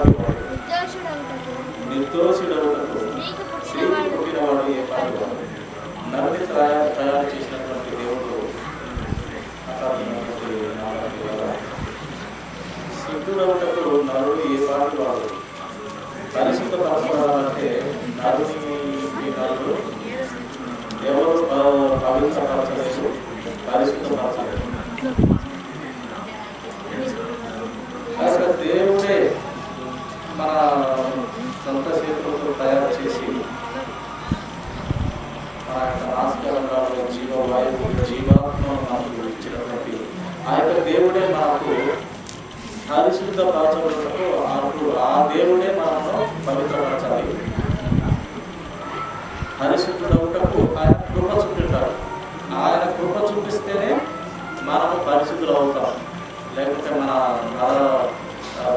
పాటివాడు? నిర్దోషుడవుటకు స్త్రీకి పుట్టినవాడు ఏ పాటివాడు? నరుని తయారు చేసినటువంటి దేవుడు శుద్ధుడవుటకు నరుడు ఏ పాటివాడు? పరిశుద్ధ పరచబడాలంటే నరుడు ఎవరు పవిత్రపరచలేదు, పరిశుద్ధపరచలేదు. అసలు దేవుడే మన సొంత చేతులతో తయారు చేసి మన యొక్క నాశకరంగాల్లో జీవవాయువు జీవాత్మను మనకు ఇచ్చినటువంటి ఆ యొక్క దేవుడే మనకు పరిశుద్ధపరచబడుటకు ఆ దేవుడే మనను పవిత్రపరచాలి. పరిశుద్ధుడవుటకు ఆయన కృప చూపించాడు. ఆయన కృప చూపిస్తేనే మనము పరిశుద్ధులు అవుతాం. లేకపోతే మన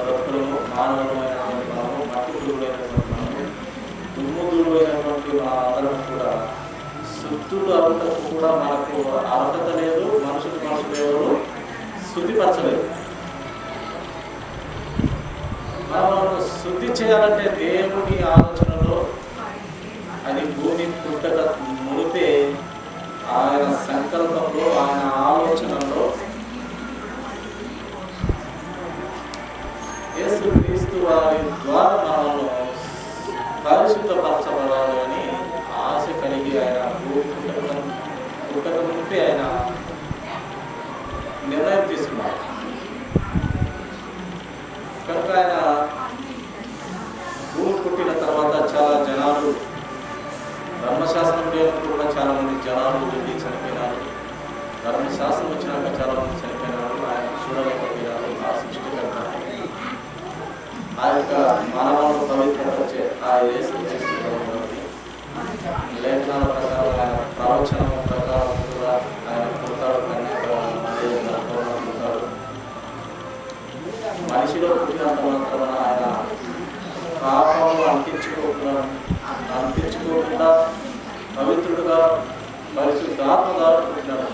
బ్రతుకులు మానవులమైనటువంటి మనము, మట్టి దురులైనటువంటి మనము, దుమ్ము దురులైనటువంటి మన అందరం కూడా శుద్ధులు అవుటకు కూడా మనకు అర్హత లేదు. మనుషులు ఎవరు శుద్ధిపరచలేదు. మనము శుద్ధి చేయాలంటే దేవుని ఆలోచనలో అది భూమి పుట్టక మునిపే ఆయన సంకల్పంలో, ఆయన ఆలోచనలో యేసుక్రీస్తు వారి ద్వారా మనము పరిశుద్ధపరచబడాలి అని ఆశ కలిగి ఆయన భూమి పుట్టక మునిపే ఆయన నిర్ణయం తీసుకున్నారు. కనుక ఆయన భూమి పుట్టిన తర్వాత చాలా జనాలు, ధర్మశాస్త్రం లేనప్పుడు కూడా చాలా మంది జనాలు వెళ్ళి చనిపోయినారు. ధర్మశాస్త్రం వచ్చినాక చాలా మంది చనిపోయినారు. ఆయన చూడలేకపోయినారు. ఆ సృష్టికర్త ఆ యొక్క మానవాలను పవిత్రపరిచే ఆ యేసుక్రీస్తు లేఖనాల ప్రకారం, ఆయన ప్రవచనం ప్రకారం కూడా ఆయన పుడతాడు, పుడతాడు. మనిషిలో పుట్టినంత మాత్రమే ఆయన పాపము అంటించుకోకుండా పవిత్రుడుగా పరిశుద్ధాత్మ ద్వారా పుట్టినాడు.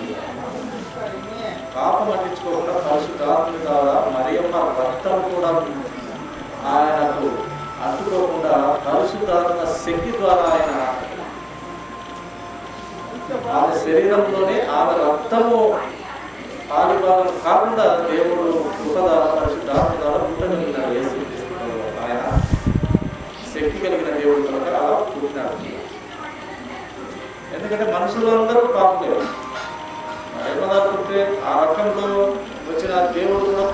పాపం అంటించుకోకుండా పరిశుద్ధాత్మ ద్వారా మరియమ్మ రక్తం కూడా ఆయనకు అంటుకోకుండా పరిశుద్ధాత్మ శక్తి ద్వారా ఆమె శరీరంలోనే ఆమె రక్తము ఆవిర్భావం కాకుండా దేవుడు కృపదార పరిశుద్ధాత్మ ద్వారా పుట్టగలిగినాడు. ఆయన శక్తి కలిగిన దేవుడు కనుక అలా పుట్టినాడు. ఎందుకంటే మనుషులందరూ పాపలే. మరియమ్మ పుట్టే ఆ రక్తంలో వచ్చిన దేవుడు కూడా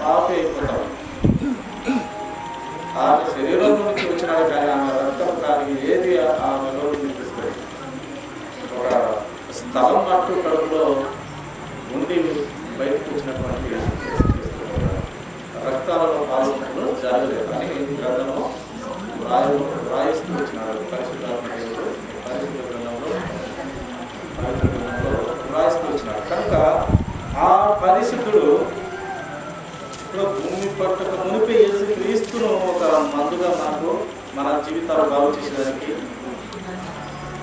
పాపే అయిపోతాడు. ఆమె శరీరం నుంచి వచ్చినాడు, కానీ ఆమె రక్తం కానీ ఏది ఆమెలో నిలిపిస్తుంది. ఒక స్థలం మట్టు కడుపులో ఉండి బయటకు వచ్చినటువంటి రక్తాలలో పాల్గొన్నట్లు జరగలేదు అని గ్రంథము రాయిస్తూ వచ్చినాడు. పరిశుద్ధాత్మ దేవుడు పరిశుద్ధ గ్రంథంలో రాయిస్తూ వచ్చినాడు. కనుక ఆ పరిశుద్ధుడు భూమి పట్టక మునిపే యేసుక్రీస్తును ఒక మందుగా మనకు మన జీవితాలు బాగు చేసేదానికి,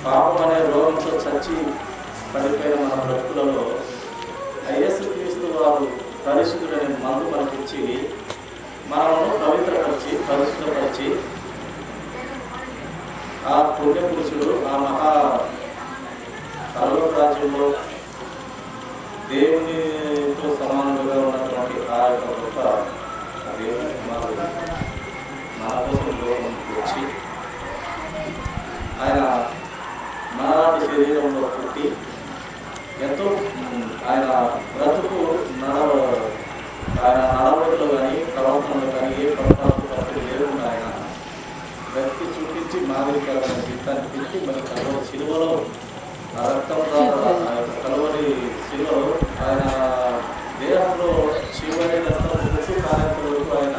పాపం అనే రోగంతో చచ్చి పడిపోయిన మన బ్రతుకులలో యేసుక్రీస్తు వారు పరిశుద్ధుడనే మందు మనకిచ్చి మనము పవిత్రపరిచి పరిశుద్ధపరిచి ఆ పుణ్యపురుషుడు ఆ మహా సర్వరాజ్యంలో దేవునితో సమానంగా ఉన్నటువంటి ఆ యొక్క గొప్ప దేవుని కుమారుడు మన కోసం లోకంలోకి వచ్చి ఆయన మనలాంటి శరీరంలో పుట్టి ఎంతో ఆయన బ్రతుకు ఆయన నడవడిలో కానీ ప్రవర్తనలో కానీ ఏ పొరపాటు తప్పులు లేకుండా ఆయన వ్యక్తి చూపించి మాదిరికరమైన జీవితాన్ని పెట్టి మరి కలవరి సిలువలో ఆ రక్తం ద్వారా ఆ యొక్క కలవరి సిలువలో ఆయన దేహంలో చివరి రక్తం పుట్టి కాలేంత వరకు ఆయన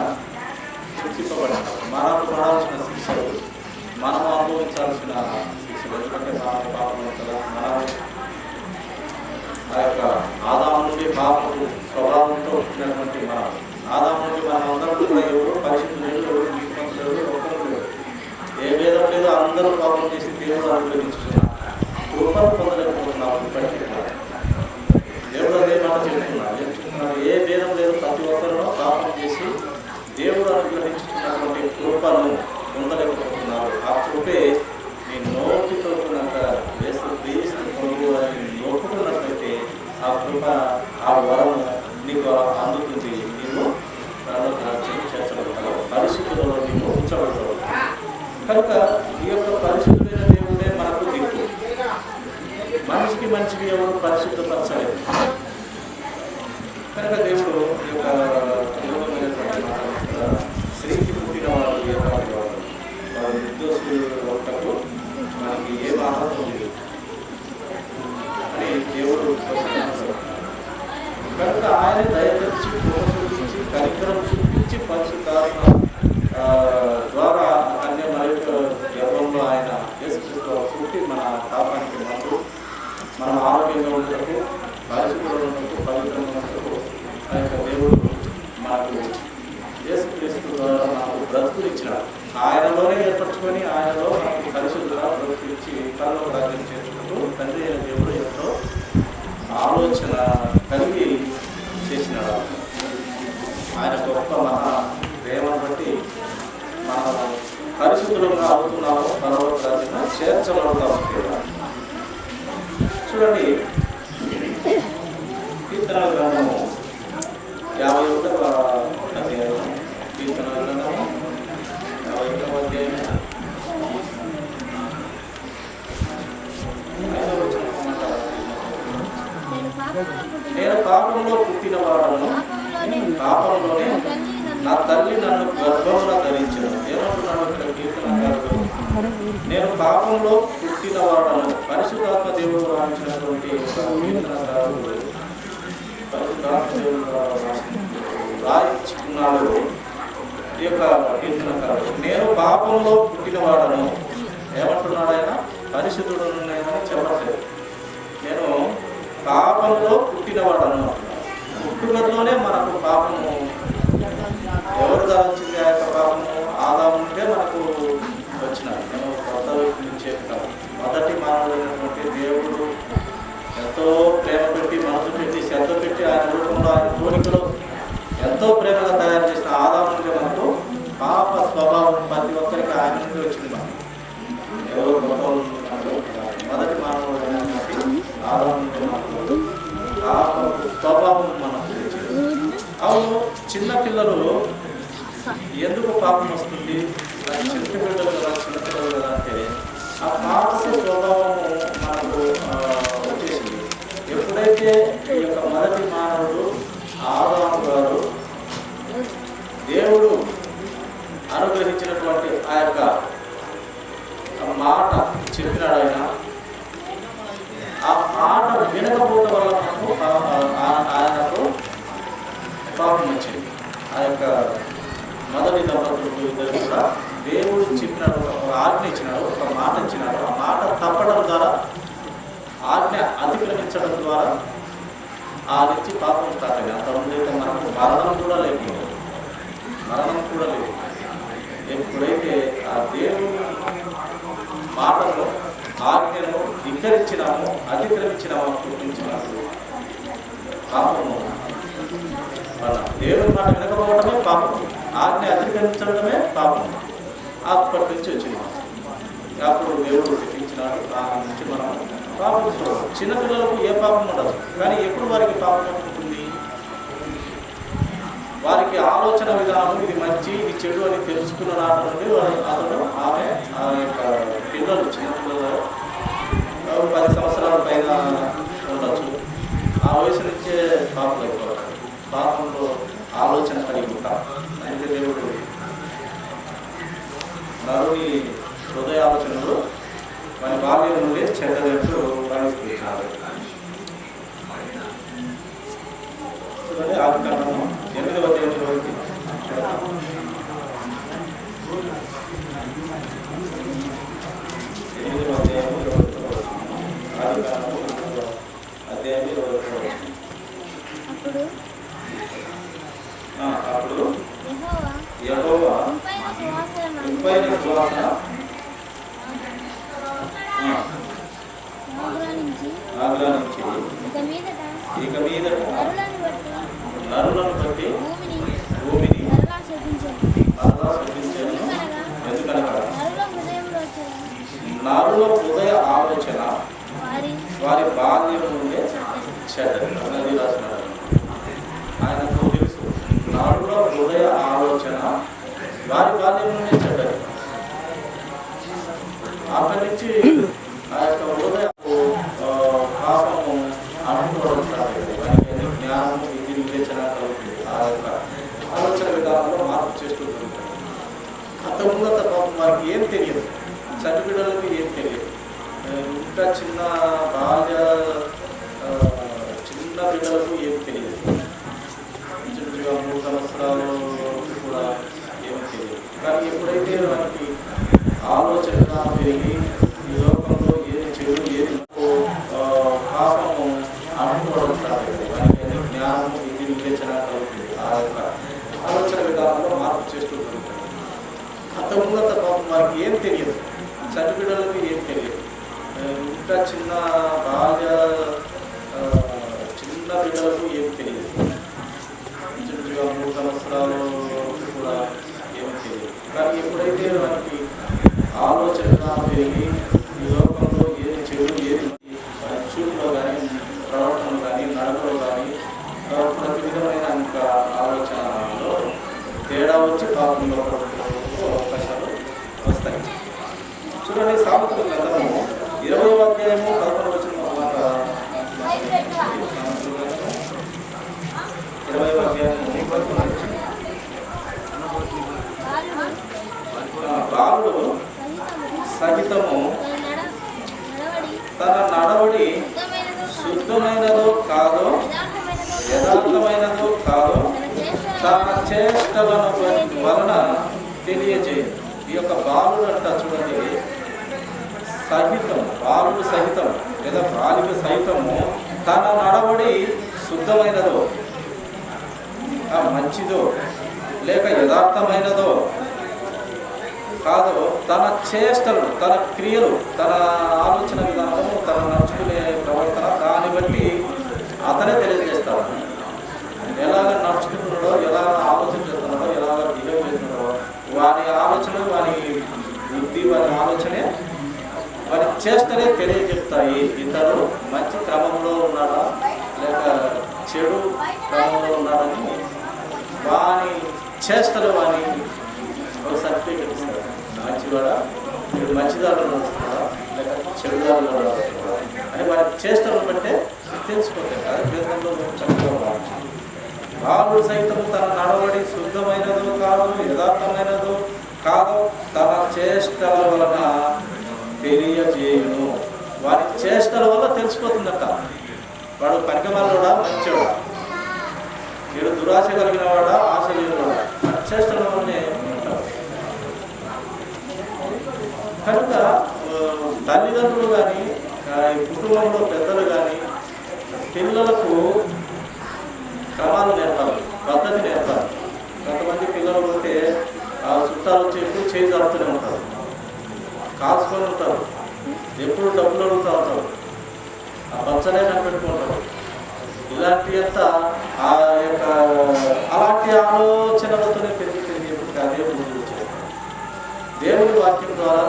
శిక్షింపబడ్డాడు. మనకు పడాల్సిన శిక్షలు, మనం అనుభవించాల్సిన శిక్షలు, ఎందుకంటే మన పాపం కదా, మనం ఆ యొక్క ఆదాము నుండి పాపపు స్వభావంతో పుట్టినటువంటి మనం, ఆదాము నుండి మనం అందరం కూడా ఎవరు పరిశుద్ధులు లేరు, ఎవరు నీతిమంతులు లేరు, ఒక్కరు లేరు, ఏ భేదం లేదు, అందరూ పాపం చేసి దేవుడు అనుగ్రహించుకున్నారు. కృపను పొందలేకపోతున్నాం. ఇప్పటికీ దేవుడు అదే మాట చెప్తున్నాడు. ఏ భేదం లేదు, ప్రతి ఒక్కరిలో పాపం చేసి దేవుడు అనుగ్రహించుకున్నటువంటి కృపను పొందలేకపోతున్నారు. ఆ కృపే నీ నోటితో కనుక క్రీస్తు ప్రభువు అని నొప్పుకున్నట్లయితే ఆ కృప, ఆ వరం నీకు అందుతుంది. నీవు చేర్చబడతావు, పరిశుద్ధులలో నీవు ఉంచబడతావు. కనుక ఈ యొక్క పరిశుద్ధమైన దేవుడే మనకు దిక్కు. మనిషికి మంచివి ఎవరు పరిశుద్ధపరచలేదు. కనుక దేవుడు ఈ యొక్క స్త్రీకి పుట్టిన వాడు ఏర్పాటు వాడు, వాడు నిర్దోషులు ఒకటకు మనకి ఏం అర్హత ఉంది అని దేవుడు. కనుక ఆయన దయచేసి చూపించి కనికరం చూపించి పరిశుద్ధాత్మ ద్వారా కన్య మరియు గర్భంలో ఆయన యేసుక్రీస్తు పుట్టి మన పాపానికి మందు, మనం ఆరోగ్యంగా ఉండటకు, పరిశుద్ధులు ఉండటకు, పవిత్రంగా ఉండటకు ఆ యొక్క దేవుడు మనకు యేసుక్రీస్తు ద్వారా మనకు బ్రతుకులు ఇచ్చినాడు. ఆయనలోనే ఏర్పరచుకొని ఆయనలో మనకు పరిశుద్ధంగా బ్రతుకులిచ్చి కళ్ళలో రాజ్యం చేసుకుంటూ తండ్రి అయిన దేవుడు ఎంతో ఆలోచన కలిగి చేసినాడు. ఆయన గొప్ప మహా ప్రేమను బట్టి మనం పరిశుద్ధులుగా అవుతున్నాము, పరలోక రాజ్యంలో చేర్చబడతాము. చూడండి, కీర్తనల గ్రంథము 51వ అధ్యాయం, కీర్తనల గ్రంథము 51వ అధ్యాయం 5వ వచనం. నేను పాపంలో పుట్టిన వాడను, పాపంలోనే నా తల్లి నన్ను గర్భంలో ధరించను. ఏమంటున్నాడు ఇక్కడ కీర్తనకారుడు? నేను పాపంలో పుట్టిన వాడను. పరిశుద్ధాత్మ దేవుడు రాయించినటువంటి కీర్తనకారుడు పరిశుద్ధాత్మ దేవుడు రాయించుకున్నాడు ఈ యొక్క కీర్తనకారుడు. నేను పాపంలో పుట్టిన వాడను. ఏమంటున్నాడు ఆయన? పరిశుద్ధుడు అని చెప్పట్లేదు. నేను పాపంలో పుట్టినవాడను. పుట్టుకలోనే మనకు పాపము ఎవరు దాల్చింది? ఆ యొక్క పాపము ఆదాము నుండే మనకు వచ్చినాడు. నేను కొత్త వైపు నుంచి చెప్తాను. మొదటి మానవుడైనటువంటి దేవుడు ఎంతో ప్రేమ పెట్టి, మనసు పెట్టి, శ్రద్ధ పెట్టి, ఆయన రూపంలో, ఆయన కోరికలో ఎంతో ప్రేమగా తయారు చేసిన ఆదాము నుండి మనకు పాప స్వభావం ప్రతి ఒక్కరికి ఆయన నుండి వచ్చింది. మనం ఎవరు గొప్ప మొదటి మానవుడైనటువంటి ఆదాము నుండి మనకు పాప స్వభావం మనకు తెచ్చింది. అవును, చిన్నపిల్లలు ఎందుకు పాపం వస్తుంది? చిన్నపిల్లలు కదా, చిన్నపిల్లలు కదా అంటే ఆ పాప స్వభావము మనకు వచ్చేసింది. ఎప్పుడైతే ఈ యొక్క మొదటి మానవుడు ఆదాము గారు దేవుడు అనుగ్రహించినటువంటి ఆ యొక్క మాట చెప్పినాడు, ఆ మాట వినకపోవడం వల్ల మనకు ఆయనకు పాపం వచ్చింది. ఆ యొక్క మొదటి దంపతులు ఇద్దరు కూడా దేవుడు చెప్పినాడు, ఒక ఆజ్ఞ ఇచ్చినాడు, ఒక మాట ఇచ్చినాడు. ఆ మాట తప్పడం ద్వారా, ఆజ్ఞ అతిక్రమించడం ద్వారా ఆ నుంచి పాపం స్టార్ట్ అయింది. అంతకుముందు అయితే మనకు మరణం కూడా లేదు. ఎప్పుడైతే ఆ దేవుని మాటను, ఆజ్ఞను ధిక్కరించినామో, అతిక్రమించినామో చూపించినప్పుడు పాపము. దేవుని మాట వినకపోవడమే పాపం, ఆజ్ఞ అతిక్రమించడమే పాపం. అప్పటి నుంచి వచ్చింది. అప్పుడు దేవుడు శిక్షించినాడు. దాని నుంచి మనం పాపం చూడాలి. చిన్నపిల్లలకు ఏ పాపం ఉండదు, కానీ ఎప్పుడు వారికి పాపం ఉంటుంది? వారికి ఆలోచన విధానం ఇది మంచి, ఇది చెడు అని తెలుసుకున్న నాటి నుండి అతను ఆమె ఆ యొక్క పిల్లలు, చిన్నపిల్లలు 10 సంవత్సరాల పైన ఉండొచ్చు. ఆ వయసు నుంచే పాపం అయిపోతారు. పాపంలో ఆలోచన కలిగి ఉంటాం. అంటే దేవుడు నరుని హృదయ ఆలోచనలు మన బాల్యం నుండి చెడ్డదట్టు ప్రవేశించారు. చూడండి, ఆదికాండము 8వ అధ్యాయం వరకు 8వ అధ్యాయం ఆదికాండము 8వ అధ్యాయం 21. అప్పుడు యెహోవా ఇంపైన సువాసన ఆగ్రహించి ఇక మీద నరులను బట్టి భూమిని మరలా శపించాను. నరుల హృదయ ఆలోచన వారి బాల్యం నుండే చెడ్డది అనేది రాసినాడు. ఆయనకు తెలుసు నరుల హృదయ ఆలోచన వారి బాల్యం నుండే చెడ్డది. అక్కడి నుంచి ఆ యొక్క హృదయ పాపము అనుకోవడం స్టార్ట్ అయింది. వారికి జ్ఞానము విధి వివేచన కలుగుతుంది. ఆ యొక్క ఆలోచన విధానంలో మార్పు చేస్తూ ఉంటారు. అంతకుముందు పాపం వారికి ఏం తెలియదు, చనిపిల్లలకు ఏం తెలియదు. ఇంకా చిన్న బిడ్డలకు ఏం తెలియదు. ఇంచుమించుగా 3 సంవత్సరాలు కూడా ఏమి తెలియదు. కానీ ఎప్పుడైతే మనకి ఆలోచన పెరిగి ఈ లోకంలో ఏది చెడు ఏది పాపము అనుకోవడం స్టార్ట్ అయింది. వారికి జ్ఞానము విధి వివేచన కలుగుతుంది. ఆ యొక్క ఆలోచన విధానంలో మార్పు చేస్తూ ఉంటారు. అంతకుముందు పాపం వారికి ఏం తెలియదు, చనిపిల్లలకు ఏం తెలియదు. ఇంకా చిన్న బిడ్డలకు ఏం తెలియదు. ఇంచుమించుగా 3 సంవత్సరాలు కూడా ఏమి తెలియదు. కానీ ఎప్పుడైతే మనకి ఆలోచన పెరిగి ఈ లోకంలో ఏది చెడు ఏది చూపులో కానీ ప్రవర్తనలో కానీ నడకలో కానీ ప్రతి విధమైన ఇంకా ఆలోచనలో తేడా వచ్చి పాపంలో అవకాశాలు వస్తాయి. చూడండి, సామెతల గ్రంథము 20వ అధ్యాయము 11వ వచనం మాట. 20వ అధ్యాయము 11వ వచనం. బాలుడు సహితము తన నడవడి శుద్ధమైనదో కాదో యథార్థమైనదో కాదో తన చేష్టలను వలన తెలియజేయదు. ఈ యొక్క బాలుడు అంట చూడండి, సహితం, బాలుడు సహితం లేదా బాలిక సహితము తన నడవడి శుద్ధమైనదో మంచిదో లేక యథార్థమైనదో కాదో తన చేష్టలు, తన క్రియలు, తన ఆలోచన విధానము, తన నడుచుకునే ప్రవర్తన దాన్ని బట్టి అతనే తెలియజేస్తాడు. ఎలాగ నడుచుకుంటున్నాడో, ఎలా ఆలోచన చేస్తున్నాడో, ఎలాగ బిహేవ్ చేస్తున్నాడో వారి ఆలోచన, వారి బుద్ధి, వారి ఆలోచనే, వారి చేష్టలే తెలియజెప్తాయి. ఇతడు మంచి క్రమంలో ఉన్నాడా లేక చెడు క్రమంలో ఉన్నాడని వాని చేష్టలు వాని ఒక సర్టిఫికేట్ ఇస్తాడు. మంచివాడా, వీడు మంచిదారులు నడుస్తున్నాడా లేక చెడుదారులు నడుస్తున్నాడా అని వారి చేష్టలను బట్టే తెలిసిపోతాయి. అది గ్రంథంలో మేము చక్కగా వాడచ్చు. బాలుడు సైతం తన నడవడి శుద్ధమైనదో కాదో యథార్థమైనదో కాదో తన చేష్టల వలన తెలియజేయును. వారి చేష్టల వల్ల తెలిసిపోతుందట. వాడు పనికిమాలినోడా మంచివాడా, వీడు దురాశ కలిగిన వాడా ఆశ లేనివాడా చేష్టల వల్లనే ఉంటాడు. కనుక తల్లిదండ్రులు కానీ కుటుంబంలో పెద్దలు కానీ పిల్లలకు క్రమాలు నేర్పాలి, పద్ధతి నేర్పాలి. కొంతమంది పిల్లలు పోతే చుట్టాలు వచ్చి ఎప్పుడు చేయి జరుపుతూనే ఉంటారు, కాల్చుకొని ఉంటారు, ఎప్పుడు డబ్బులు అడుగుతూ ఉంటారు, ఆ పచ్చనే కనిపెట్టుకుంటారు. ఇలాంటి అంతా ఆ యొక్క అలాంటి ఆలోచనలతోనే పెరిగి అదే ముందుకు చేస్తారు. దేవుడి వాక్యం ద్వారా,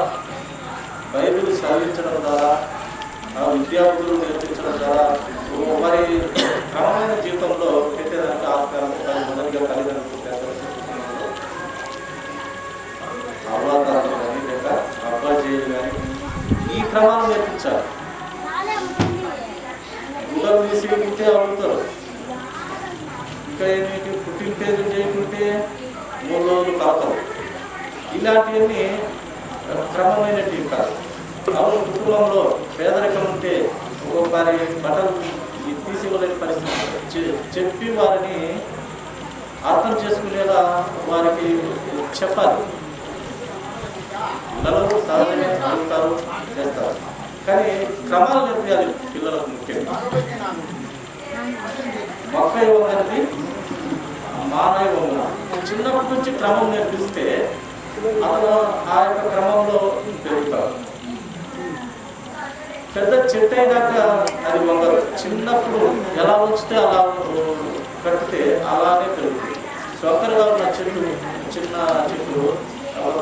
బైబిల్ చదివించడం ద్వారా, విద్యార్థులు నేర్పించడం ద్వారా మరి క్రమమైన జీవితంలో పెట్టేదానికి ఆస్కారం ఉంటుంది. మొదటిగా తల్లిదండ్రులు అవ్వాతాతలు కానీ లేక అబ్బాజీలు కానీ ఈ క్రమాలు నేర్పించాలి. గుడ్డలు తీసి ఉంటే అడుగుతారు, ఇంకా ఏమిటి పుట్టినతేదీ చేయకుంటే 3 రోజులు కాతారు. ఇలాంటివన్నీ క్రమమైనవి కాదు. అవును, కుటుంబంలో పేదరికం ఉంటే ఒక్కొక్కరి బట్టలు తీసివ్వలేని పరిస్థితి చెప్పి వారిని అర్థం చేసుకునేలా వారికి చెప్పాలి. పిల్లలు సహజంగా అడుగుతారు, చేస్తారు, కానీ క్రమాలు నేర్పించాలి పిల్లలకు. ముఖ్యంగా మొక్క ఇవ్వగలిగి మానవ ఇవ్వగల చిన్నప్పటి నుంచి క్రమం నేర్పిస్తే అతను ఆ యొక్క క్రమంలో పెరుగుతారు. పెద్ద చెట్టు అయినాక అది వంగరు. చిన్నప్పుడు ఎలా ఉంచితే అలా కట్టితే అలానే పెరుగుతుంది. సొక్కరుగా ఉన్న చెట్టు, చిన్న చెట్టు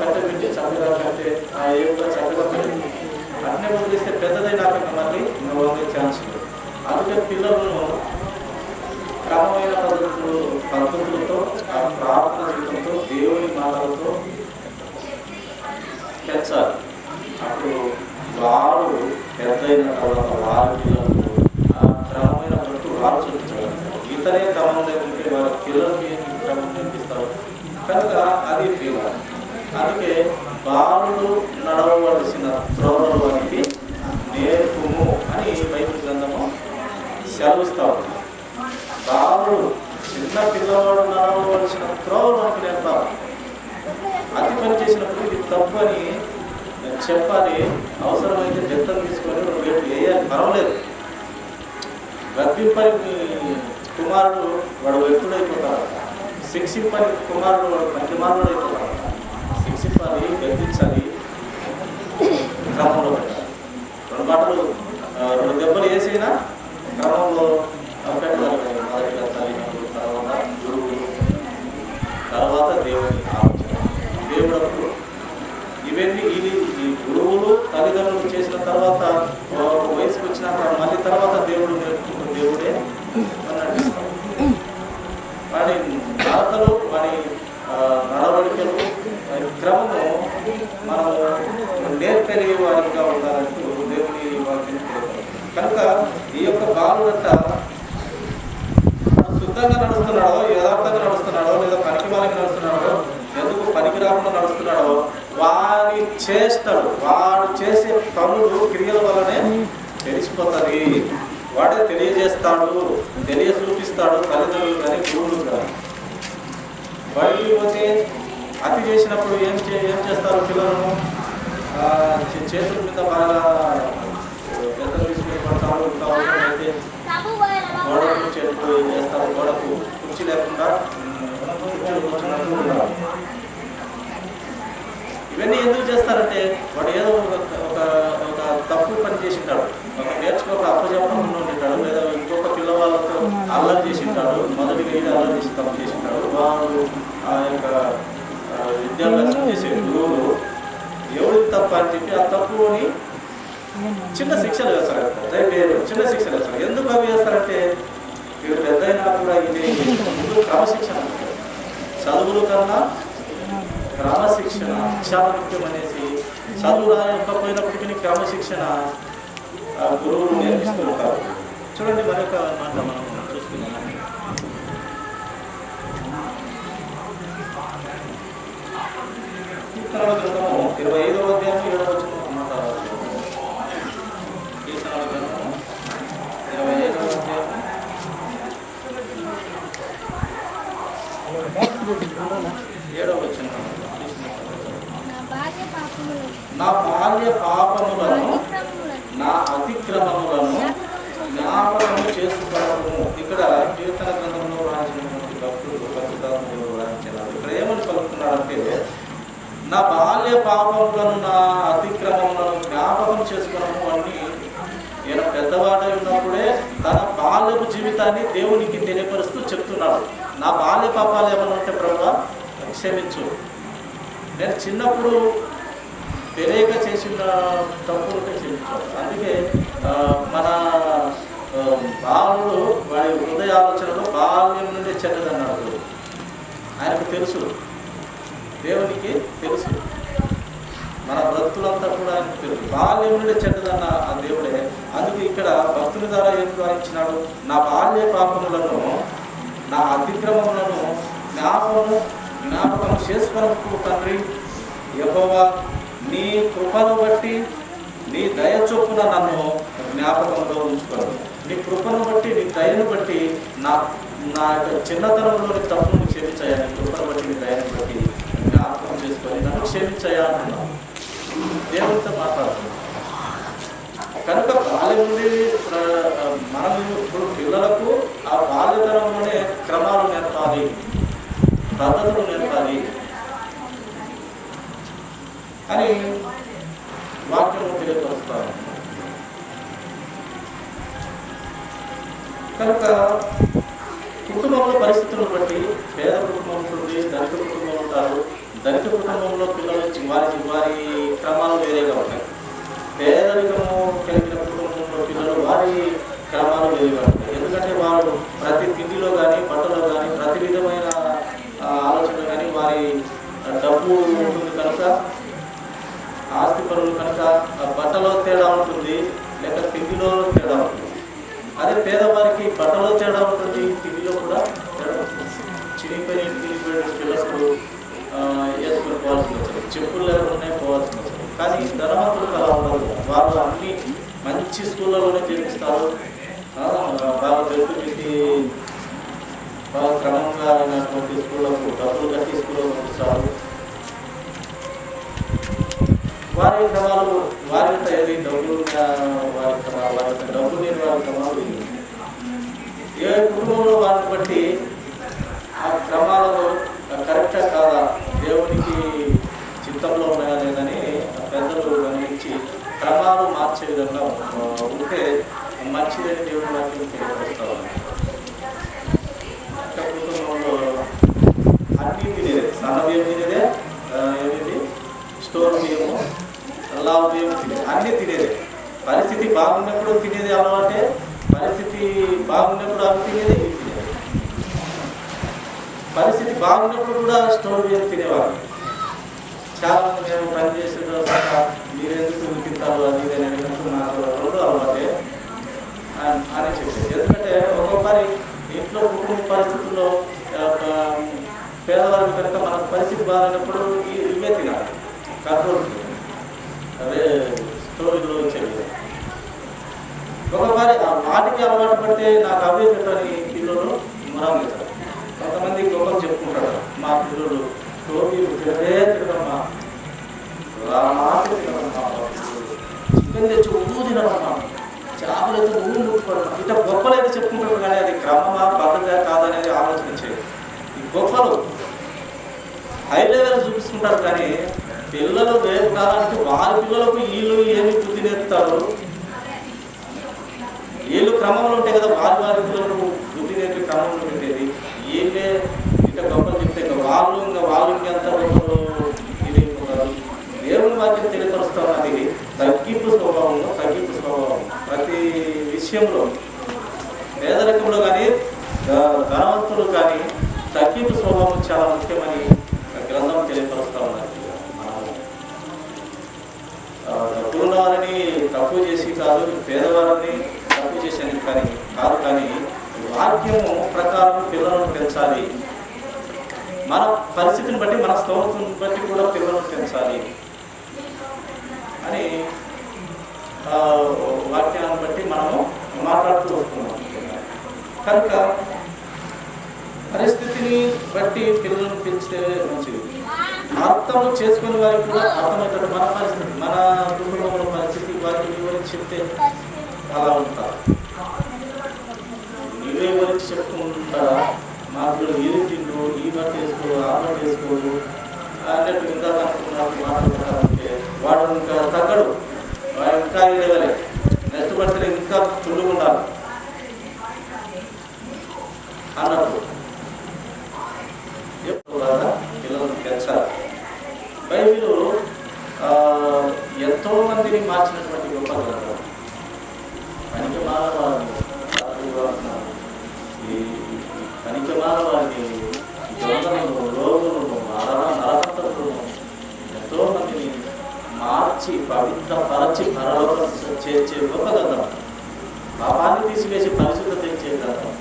కట్టె పెట్టి చక్కగా కట్టే ఆ ఏపుగా చక్కగా పెరుగుతుంది. అట్నే వదిలేస్తే పెద్దదైనాక మళ్ళీ వంగే ఛాన్స్ లేదు. అందుకే పిల్లలను క్రమమైన పద్ధతులతో ఆ ప్రార్థన జీవితంతో దేవుని మాటలతో పెంచాలి. అప్పుడు వారు పెద్దయిన తర్వాత వారి పిల్లలకు ఆ క్రమమైన పద్ధతులు వారు చూపించగలుగుతారు. ఇతరే క్రమం లేకుంటే వారి పిల్లలకి క్రమం నేర్పిస్తారు కనుక అది పిల్లలు. అందుకే బాలుడు నడవవలసిన త్రోవలో వారికి నేర్పుము అని బైబిల్ గ్రంథము సెలవిస్తూ ఉంది. బాలుడు చిన్న పిల్లవాడు నడవవలసిన త్రోవలోకి నేర్పాలి. అతి పని చేసినప్పుడు ఇది తప్పు అని చెప్పాలి. అవసరమైతే బెత్తం తీసుకొని 2 వేలు వేయాలి, పర్వాలేదు. గద్దింపని కుమారుడు వాడు వ్యక్తుడైపోతాడు, శిక్షింపని కుమారుడు వాడు పనికిమారుడు అయిపోతాడు. శిక్షింపాలి, గద్దించాలి, క్రమంలో పెట్టాలి. 2 మాటలు 2 దెబ్బలు వేసైనా క్రమంలో పెట్టాలి. మొదటిగా తల్లిదండ్రులు, తర్వాత గురువులు, తర్వాత దేవుని ఆలోచన. దేవుడు ఇవన్నీ ఈ గురువులు తల్లిదండ్రులు చేసిన తర్వాత వయసుకు వచ్చినాక మళ్ళీ తర్వాత దేవుడు నేర్పుకుంటూ దేవుడే నడిపిస్తాడు. వాడి నడతలు, వాడి నడవడికలు, క్రమము మనము నేర్పని వారిగా ఉండాలంటూ దేవుని వాక్యం కనుక ఈ యొక్క బాలుడంట శుద్ధంగా నడుస్తున్నాడో, యథార్థంగా నడుస్తున్నాడో, లేదా పనికి వాళ్ళకి నడుస్తున్నాడో, ఎందుకు పనికి రాకుండా నడుస్తున్నాడో వారి చేస్తాడు. వాడు చేసే పనులు క్రియల వల్లనే తెలిసిపోతుంది. వాడే తెలియజేస్తాడు, చూపిస్తాడు తల్లిదండ్రులు కానీ గురువులు కానీ. బయటికి పోతే అతి చేసినప్పుడు ఏం చేస్తారు పిల్లలను? చేతుల మీద బాగా పెద్ద తీసుకుని పడతారు. అయితే గోడకు చేతులు ఏం చేస్తారు? గోడకు కుర్చీ లేకుండా కూర్చున్నట్టు ఉంటారు. ఇవన్నీ ఎందుకు చేస్తారంటే వాడు ఏదో ఒక తప్పు పని చేసి ఉంటాడు, నేర్చుకోక అప్పచెప్పడం ఉంటాడు, లేదా ఇంకొక పిల్లవాళ్ళతో అల్లరి చేసి ఉంటాడు, మొదటిగా ఇది అల్లరి చేసి తప్పు చేసి ఉంటాడు. వాడు ఆ యొక్క విద్యాభ్యాసం చేసే గురువులు ఎవరికి తప్పు అని చెప్పి ఆ తప్పుని చిన్న శిక్షలు వేస్తారు. చిన్న శిక్షలు వేస్తారు. ఎందుకు అవి వేస్తారంటే వీడు పెద్ద అయినా కూడా ఇది ముందు క్రమశిక్షణ, చదువుల కన్నా క్రమశిక్షణ చాలా ముఖ్యం అనేసి చదువు రాకపోయినప్పటికీ క్రమశిక్షణ గురువులు నేర్పిస్తూ ఉంటారు. చూడండి మరొక మాట మనం చూస్తున్నాం. కీర్తనల గ్రంథము 25వ అధ్యాయం 7వ వచనం మాట. కీర్తనల గ్రంథము 25వ అధ్యాయం 7వ వచనం. నా బాల్య పాపములను, నా అతిక్రమములను జ్ఞాపకము చేసుకోవడము. ఇక్కడ కీర్తన గ్రంథంలో రాసినటువంటి భక్తులు పరిశుద్ధాత్మలో రాయించారు. ఇక్కడ ఏమని పలుకుతున్నాడంటే, నా బాల్య పాపములను, నా అతిక్రమములను జ్ఞాపకం చేసుకోవడము అని ఈయన పెద్దవాడై ఉన్నప్పుడే తన బాల్యపు జీవితాన్ని దేవునికి తెలియపరుస్తూ చెప్తున్నాడు. నా బాల్య పాపాలు ఏమన్నా ఉంటే ప్రభువా క్షమించు, నేను చిన్నప్పుడు తెలియక చేసిన తప్పులు ఉంటే క్షమించాడు. అందుకే మన బాలుడు వాడి హృదయ ఆలోచనలో బాల్యం నుండి చెడ్డదన్నాడు. ఆయనకు తెలుసు, దేవునికి తెలుసు, మన బ్రతుకులంతా కూడా ఆయనకు తెలుసు. బాల్యం నుండి చెడ్డదన్న ఆ దేవుడే. అందుకే ఇక్కడ భక్తుని ద్వారా ఏం ద్వారించినాడు? నా బాల్య పాపములను, నా అతిక్రమములను జ్ఞాపకం చేసుకొనకు తండ్రి యెహోవా, నీ కృపను బట్టి, నీ దయ చొప్పున నన్ను జ్ఞాపకంలో ఉంచుకోను. నీ కృపను బట్టి, నీ దయను బట్టి నా యొక్క చిన్నతనంలోని తప్పును క్షమించాయా. నీ కృపను బట్టి, నీ దయను బట్టి జ్ఞాపకం చేసుకొని నన్ను క్షమించాయా అంటున్నాను. దేవునితో మాట్లాడుతున్నాను. కనుక బాల్యం నుండి మనం ఇప్పుడు పిల్లలకు ఆ బాల్యతనంలోనే క్రమాలు నేర్పాలి, పద్ధతులు నేర్పాలి అని వాక్యము తెలియపరుస్తారు. కనుక కుటుంబంలో పరిస్థితులను బట్టి పేద కుటుంబం ఉంటుంది, ధనిక కుటుంబం ఉంటారు. ధనిక కుటుంబంలో పిల్లలు వారి క్రమాలు వేరేగా ఉంటాయి. పేద పేదరికము కలిగిన కుటుంబంలో పిల్లలు వారి క్రమాలు వేరుగా ఉంటాయి. ఎందుకంటే వారు ప్రతి తిండిలో కానీ బట్టలో కానీ ప్రతి విధమైన ఆలోచనలు కానీ వారి డబ్బు ఉంటుంది కనుక, ఆస్తి పనులు కనుక బట్టలో తేడా ఉంటుంది, లేక తిండిలో తేడా ఉంటుంది. అదే పేదవారికి బట్టలో తేడా ఉంటుంది, తిండిలో కూడా తేడా ఉంటుంది. చినిపోయిన పిల్లలు వేసుకొని పోవాల్సి వచ్చారు, చెప్పులు లేకుండా పోవాల్సి వచ్చారు. కానీ ధనవంతులకు అలా ఉండదు. వాళ్ళు అన్ని మంచి స్కూళ్ళలోనే చేపిస్తారు, బాగా తెలుగు పెట్టి బాగా క్రమంగా అయినటువంటి స్కూళ్ళకు డబ్బులు కట్టి స్కూల్లో పంపిస్తారు. వారి క్రమాలు వారి ఏది డబ్బులు వారి క్రమాలు వారి డబ్బు లేని వారి క్రమాలు ఏ కుటుంబంలో వారిని బట్టి ఆ క్రమాలను కరెక్టా కాదా, దేవునికి చిత్తంలో ఉన్నాయా లేదని పెద్దలు గమనించి క్రమాలు మార్చే విధంగా ఉంటే మంచిదని దేవుని వాక్యం తెలియపరుస్తారు. కుటుంబంలో అన్నీ తినేదే, సన్న బియ్యం తినేదే, ఏమిటి స్టోర్ బియ్యము, లావు బియ్యం తినేది, అన్నీ తినేదే. పరిస్థితి బాగున్నప్పుడు తినేది అలవాటే, పరిస్థితి బాగున్నప్పుడు అవి తినేది, ఇవి తినేది. పరిస్థితి బాగున్నప్పుడు కూడా స్టోర్ బియ్యం తినేవారు. చాలామంది మేము పని చేసిన తర్వాత మీరెందుకు తింటారు అది ఇది అని నాకు రెండు అలవాటే అని చెప్పేది. ఎందుకంటే ఒక్కొక్కసారి ఇంట్లో కుటుంబ పరిస్థితుల్లో పేదవారికి కనుక మనకు పరిస్థితి బాగాలేనప్పుడు ఇవే తినాలి, కంట్రోల్ అదే స్టోరీలో వచ్చేది. ఒక్కొక్కసారి వాటికి అలవాటు పడితే నాకు అవే పెట్టని పిల్లలు మొరాలిస్తారు. కొంతమంది గొప్పలు చెప్పుకుంటారు, మా పిల్లలు స్టోరీలు తినదే తినమ్మా, తినమ్మా, చికెన్ తెచ్చి ఉప్పు తినమ్మా, చేపలు అయితే ఊరు ముట్టుకోవడం, ఇట్లా గొప్పలైతే చెప్పుకుంటారు. కానీ అది క్రమమా పద్ధతిగా కాదనేది ఆలోచించేది. ఈ గొప్పలు హై లెవెల్ చూపిస్తుంటారు, కానీ పిల్లలు రేపు కాలానికి వారి పిల్లలకు వీళ్ళు ఏమి బుద్ధి నేర్పుతారు. వీళ్ళు క్రమంలో ఉంటాయి కదా, వారి పిల్లలకు బుద్ధి నేర్పి క్రమంలో పెట్టేది. వీళ్ళే ఇంకా గొప్పలు చెప్తే ఇంకా వాళ్ళు ఇంకెంత గొప్పలు ఇది దేవుని వాక్యం తెలియపరుస్తాం. అది తగ్గింపు స్వభావం ప్రతి విషయంలో, పేదరికంలో కానీ ధనవంతులు కానీ తగ్గింపు స్వభావం చాలా ముఖ్యమని గ్రంథం తెలియపరుస్తూ ఉన్నారు. డబ్బులు ఉన్న వారిని తక్కువ చేసి కాదు, పేదవారిని తక్కువ చేసేది కాదు, కానీ వాక్యము ప్రకారం పిల్లలను పెంచాలి. మన పరిస్థితిని బట్టి, మన స్తోమతను బట్టి కూడా పిల్లలను పెంచాలి అని వాక్యాన్ని బట్టి మనము మాట్లాడుతూ వస్తున్నాం. కనుక పరిస్థితిని బట్టి పిల్లలను పెంచితే మంచిది. అర్థం చేసుకునే వారికి కూడా అర్థమవుతుంది. మన పరిస్థితి, మన కుటుంబంలో పరిస్థితి వారికి వివరించి చెప్తే అలా ఉంటారు. ఇవే గురించి చెప్పుకుంటా మా పిల్లలు ఏది తిండు, ఈ బట్టి వేసుకోరు, ఆ బట్టి వేసుకోరు అన్నట్టు ఇంకా మాట్లాడుకుంటే వాడు ఇంకా తగ్గడు, వాడు ఇంకా ఇవ్వాలి, నెక్స్ట్ బర్త్డే ఇంకా చుండుగా ఉండాలి అన్నట్టు ఎప్పుడు పిల్లలను పెంచాలి. బైబిల్ ఎంతో మందిని మార్చినటువంటి గొప్ప గ్రంథం. పనికి మానవాడిని జ్వలనలు, రోగులు, నరహంతకులు ఎంతో మందిని మార్చి పవిత్రపరచి పరలోకం చేర్చే గొప్ప గ్రంథం. పాపాన్ని తీసివేసి పరిశుద్ధత తెచ్చే గ్రంథం,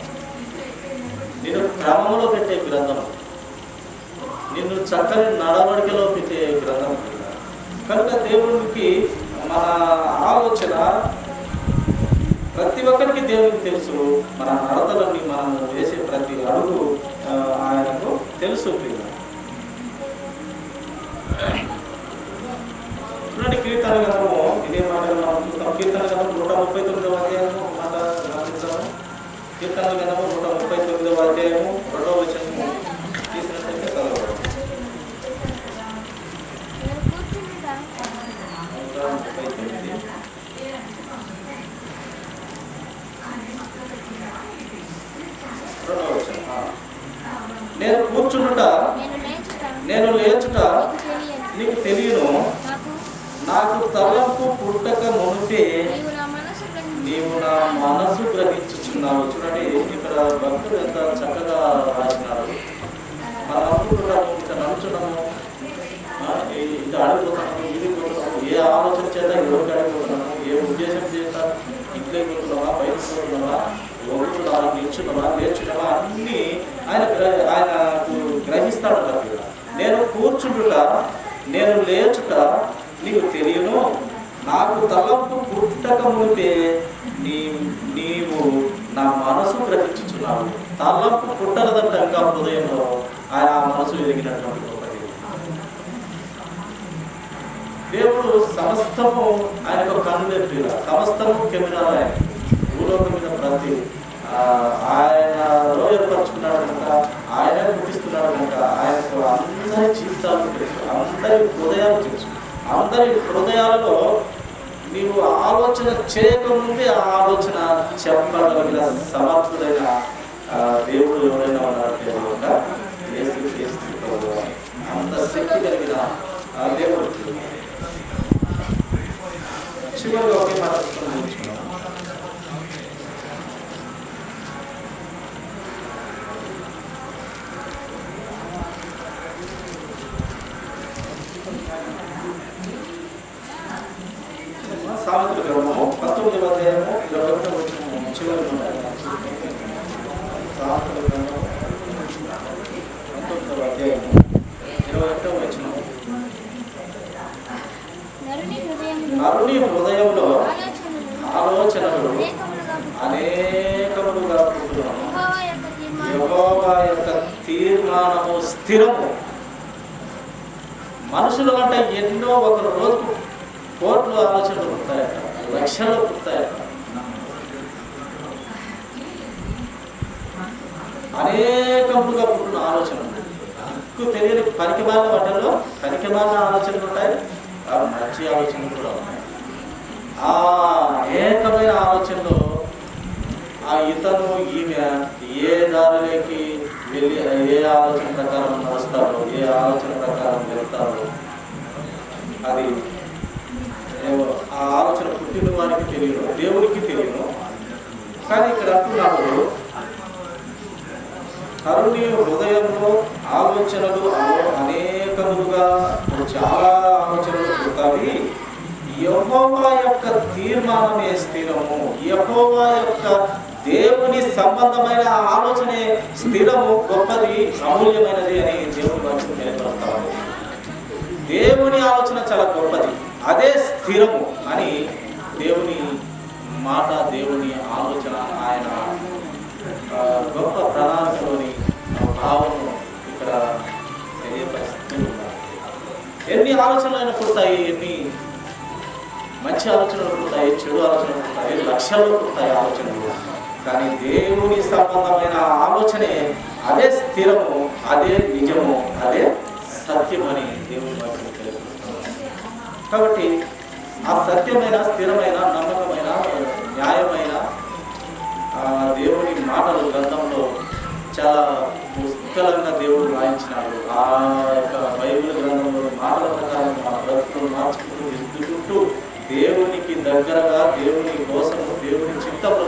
నిన్ను క్రమంలో పెట్టే గ్రంథం, నిన్ను చక్కని నడవడికలో పెట్టే గ్రంథం. కనుక దేవునికి మన ఆలోచన ప్రతి ఒక్కరికి దేవునికి తెలుసు. మన నడతలని మనం వేసే ప్రతి అడుగు ఆయనకు తెలుసు. చూడండి, కీర్తన గ్రంథము ఇదే మాట మనం చూస్తాం. కీర్తన గ్రంథం 139వ అధ్యాయము మాట గమనించాము. కీర్తన గ్రంథము 139వ అధ్యాయము 2వ వచనము తీసినట్లయితే చదవడం. నేను కూర్చుండుట, నేను లేచుట నీకు తెలియను, నాకు తలంపు పుట్టక మునిపే నీవు నా మనసు గ్రహించుచున్నావు. చూడండి ఇక్కడ భక్తుడు ఎంత చక్కగా రాసినాడు. మనం అనుకుంటున్నాము, ఇట్లా నడుచున్నాము, ఇంకా అడిగిపోతున్నాము, ఇదిపోతున్నాము, ఏ ఆలోచన చేత ఎవరికి అడిగిపోతున్నాము, ఏ ఉద్దేశం చేత ఇంట్లోకి పోతున్నావా, బయటకు పోతున్నావా, వండుతున్నావా, నిల్చున్నావా, నేర్చున్నావా, అన్నీ ఆయనకు గ్రహిస్తాడు కదా. నేను కూర్చుంటుట, నేను లేచుట నీకు తెలియను, నాకు తలంపు పుట్టక మునిపే నీవు నా మనసు గ్రహించుచున్నావు. తలంపు పుట్టలదంట ఇంకా హృదయంలో ఆయన ఆ మనసు ఎదిగినటువంటి ఒకటి. దేవుడు సమస్తము ఆయనకు కన్నులెప్పిన, సమస్తము కెమెరాలు ఆయన భూలోకం మీద ప్రతి ఆయనలో ఏర్పరచుకున్నాడు కనుక, ఆయన పుట్టిస్తున్నాడు కనుక ఆయనకు అందరి జీవితాలు తెలుసు, అందరి హృదయాలు తెలుసు. అందరి హృదయాలలో నీవు ఆలోచన చేయకముందే ఆ ఆలోచన చెప్పగలిగిన సమర్థుడైన దేవుడు ఎవరైనా ఉన్నాడు దేవుడుగా అంత శక్తి కలిగిన దేవుడు. చివరిగా ఒకే మాట నేర్చుకున్నాం. సామెతల గ్రంథము 19వ అధ్యాయము 21వ వచనము చివరి సామెతల గ్రంథము 19వ అధ్యాయము 21వ వచనము. నరుని హృదయంలో ఆలోచనలు అనేకములుగా పుట్టును, యెహోవా యొక్క తీర్మానము స్థిరము. మనుషులు అంటే ఎన్నో ఒక రోజుకు కోట్లు ఆలోచనలు పుడతాయట, లక్షలు పుడతాయట, అనేకములుగా పుట్టిన ఆలోచనలు. తెలియని పనికిమాలిన వాటిల్లో పనికిమాలిన ఆలోచనలు ఉంటాయి, మంచి ఆలోచనలు కూడా ఉన్నాయి. ఆ అనేకమైన ఆలోచనలు ఇతను ఈమె ఏ దారిలోకి వెళ్ళి ఏ ఆలోచన ప్రకారం నడుస్తారో, ఏ ఆలోచన ప్రకారం వెళ్తారో అది ఆ ఆలోచన పుట్టిన వారికి తెలియదు, దేవుడికి తెలియదు. కానీ ఇక్కడ అంటున్నాడు, నరుని హృదయంలో ఆలోచనలు అనేకములుగా చాలా ఆలోచనలు పుడతాయి, యెహోవా యొక్క తీర్మానమే స్థిరము. యెహోవా యొక్క దేవుని సంబంధమైన ఆలోచనే స్థిరము, గొప్పది, అమూల్యమైనది అని దేవుని వాక్యం తెలియపరుస్తాము. దేవుని ఆలోచన చాలా గొప్పది, అదే స్థిరము అని దేవుని మాట, దేవుని ఆలోచన, ఆయన గొప్ప ప్రణాళికలోని భావము ఇక్కడ తెలియపరుస్తూ ఉన్నారు. ఎన్ని ఆలోచనలు పుడతాయి, ఎన్ని మంచి ఆలోచనలు పుడతాయి, చెడు ఆలోచనలు పుడతాయి, లక్ష్యాలు పుడతాయి ఆలోచనలు. కానీ దేవుని సంబంధమైన ఆలోచనే అదే స్థిరము, అదే నిజము, అదే సత్యం అని దేవుని వాక్యం తెలియజేస్తున్నారు. కాబట్టి ఆ సత్యమైన, స్థిరమైన, నమ్మకమైన, న్యాయమైన దేవుని మాటలు గ్రంథంలో చాలా పుష్కలంగా దేవుడు రాయించినాడు. ఆ యొక్క బైబిల్ గ్రంథంలో మాటల ప్రకారం మన బ్రతుకులు మార్చుకుంటూ దిద్దుకుంటూ దేవునికి దగ్గరగా, దేవుని కోసము, దేవుని చిత్తంలో